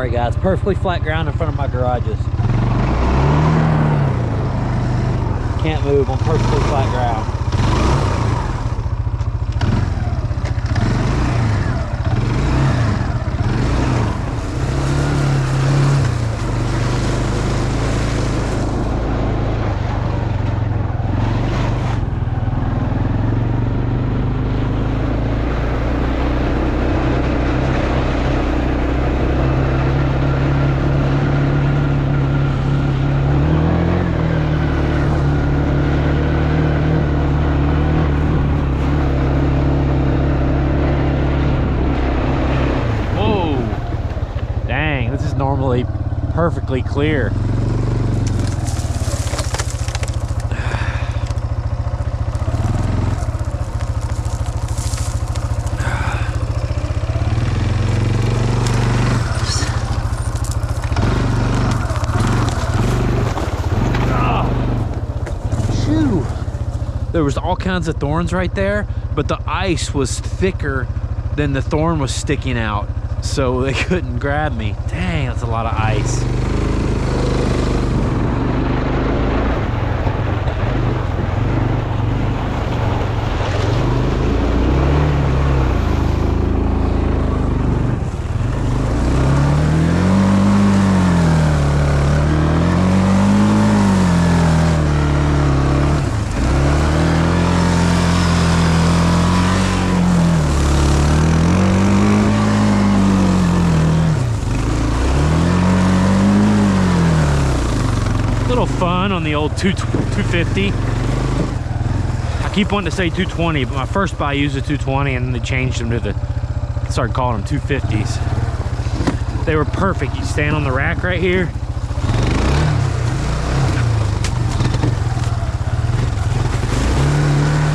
Sorry guys, perfectly flat ground in front of my garages. Can't move on perfectly flat ground. Normally perfectly clear. Shoo! There was all kinds of thorns right there, but the ice was thicker than the thorn was sticking out, so they couldn't grab me. Dang, that's a lot of ice. Fun on the old 250. I keep wanting to say 220, but my first Bayou's a 220, and then they changed them to started calling them 250s. They were perfect. You stand on the rack right here.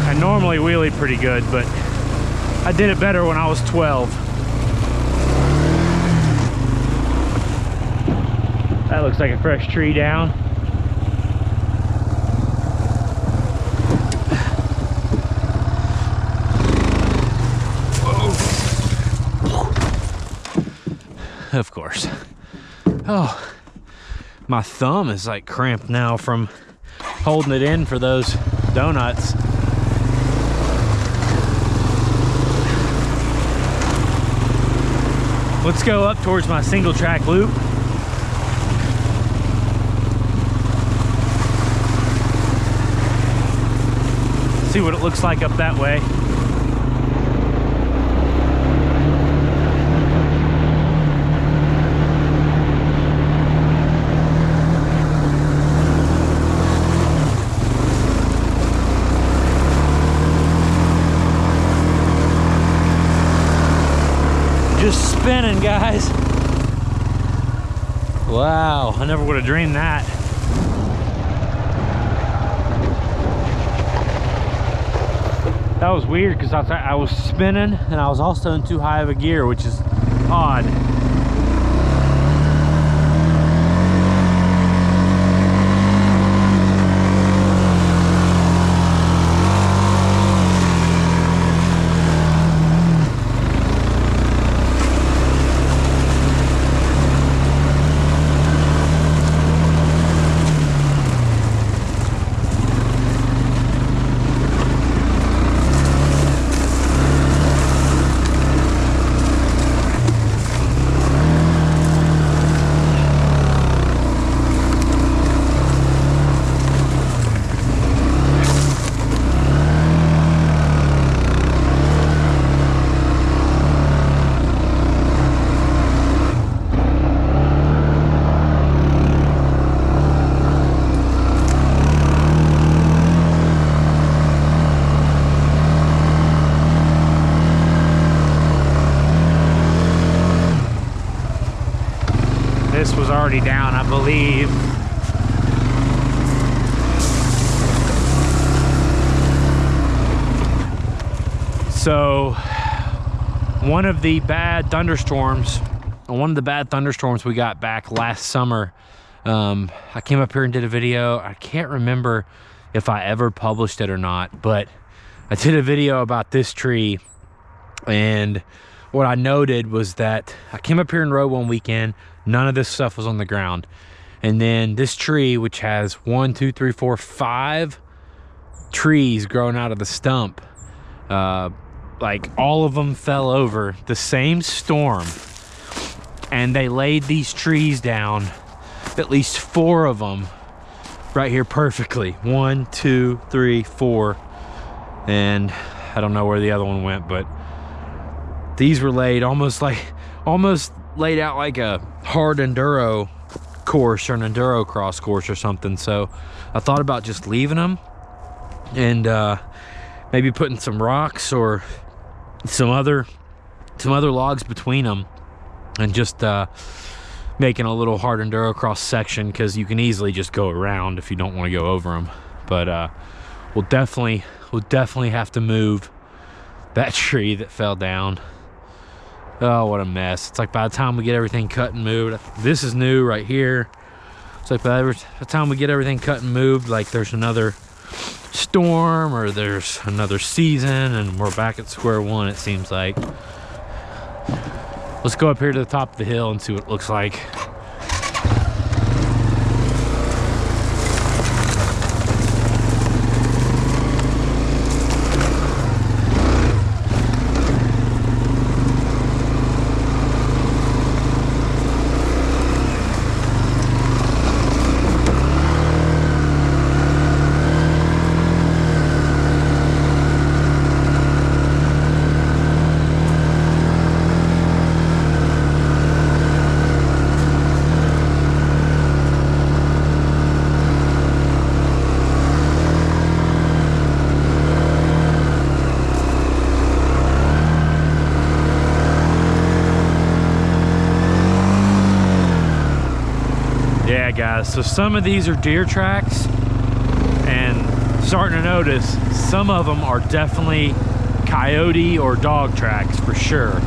I normally wheelie pretty good, but I did it better when I was 12. That looks like a fresh tree down. Of course. Oh, my thumb is like cramped now from holding it in for those donuts. Let's go up towards my single track loop. See what it looks like up that way. Just spinning, guys. Wow, I never would have dreamed that. That was weird because I was spinning and I was also in too high of a gear, which is odd. This was already down, I believe. So one of the bad thunderstorms we got back last summer, I came up here and did a video. I can't remember if I ever published it or not, but I did a video about this tree, and what I noted was that I came up here and rode one weekend, none of this stuff was on the ground. And then this tree, which has 1, 2, 3, 4, 5 trees growing out of the stump, like all of them fell over the same storm. And they laid these trees down, at least 4 of them, right here perfectly. 1, 2, 3, 4. And I don't know where the other one went, but these were laid almost laid out like a hard enduro course or an enduro cross course or something. So I thought about just leaving them and maybe putting some rocks or some other logs between them and just making a little hard enduro cross section, because you can easily just go around if you don't want to go over them. But we'll definitely have to move that tree that fell down. Oh, what a mess. It's like by the time we get everything cut and moved, this is new right here. It's like by the time we get everything cut and moved, like there's another storm or there's another season and we're back at square one, it seems like. Let's go up here to the top of the hill and see what it looks like. Yeah guys, so some of these are deer tracks, and starting to notice some of them are definitely coyote or dog tracks for sure.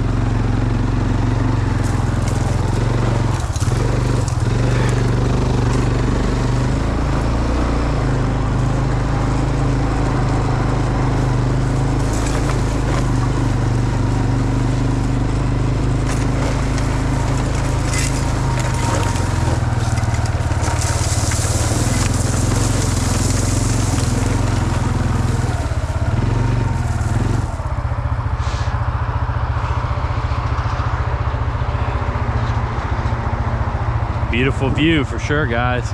Beautiful view for sure, guys.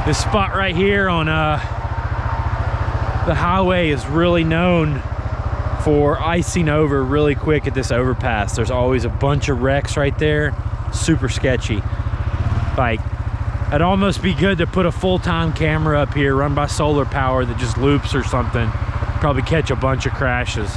This spot right here on the highway is really known for icing over really quick at this overpass. There's always a bunch of wrecks right there. Super sketchy. Like, it'd almost be good to put a full-time camera up here run by solar power that just loops or something. Probably catch a bunch of crashes.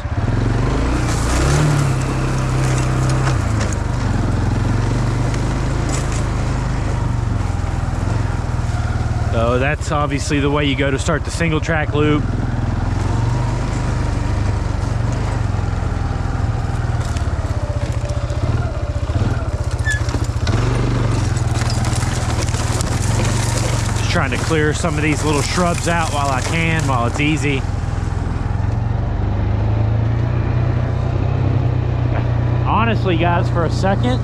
So that's obviously the way you go to start the single track loop. Just trying to clear some of these little shrubs out while I can, while it's easy. Honestly, guys, for a second,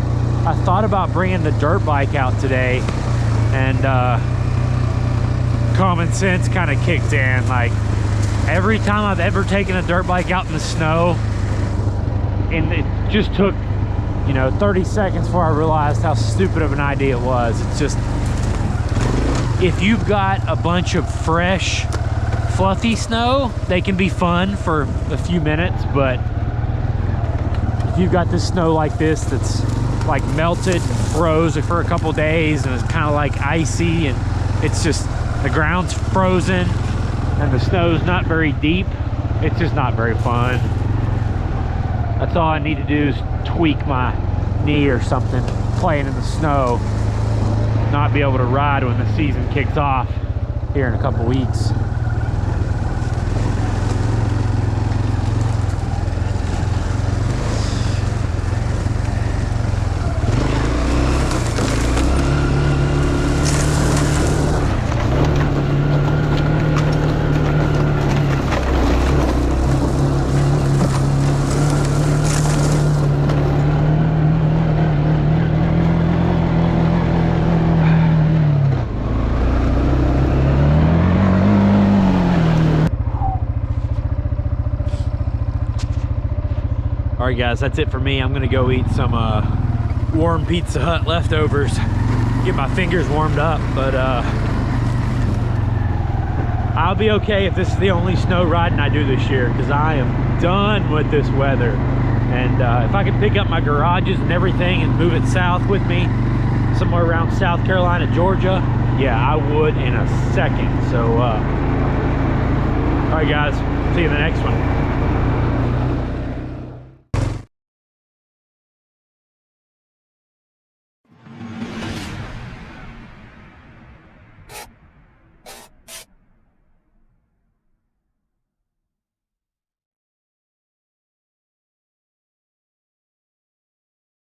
I thought about bringing the dirt bike out today, and common sense kind of kicked in. Like, every time I've ever taken a dirt bike out in the snow, and it just took, you know, 30 seconds before I realized how stupid of an idea it was. It's just, if you've got a bunch of fresh, fluffy snow, they can be fun for a few minutes, but if you've got this snow like this that's like melted and froze for a couple days and it's kind of like icy and it's just, the ground's frozen, and the snow's not very deep, it's just not very fun. That's all I need to do is tweak my knee or something, playing in the snow, not be able to ride when the season kicks off here in a couple weeks. All right, guys, that's it for me. I'm gonna go eat some warm Pizza Hut leftovers, get my fingers warmed up, but I'll be okay if this is the only snow riding I do this year, because I am done with this weather. And if I could pick up my garages and everything and move it south with me, somewhere around South Carolina, Georgia, yeah, I would in a second. So, all right, guys, see you in the next one.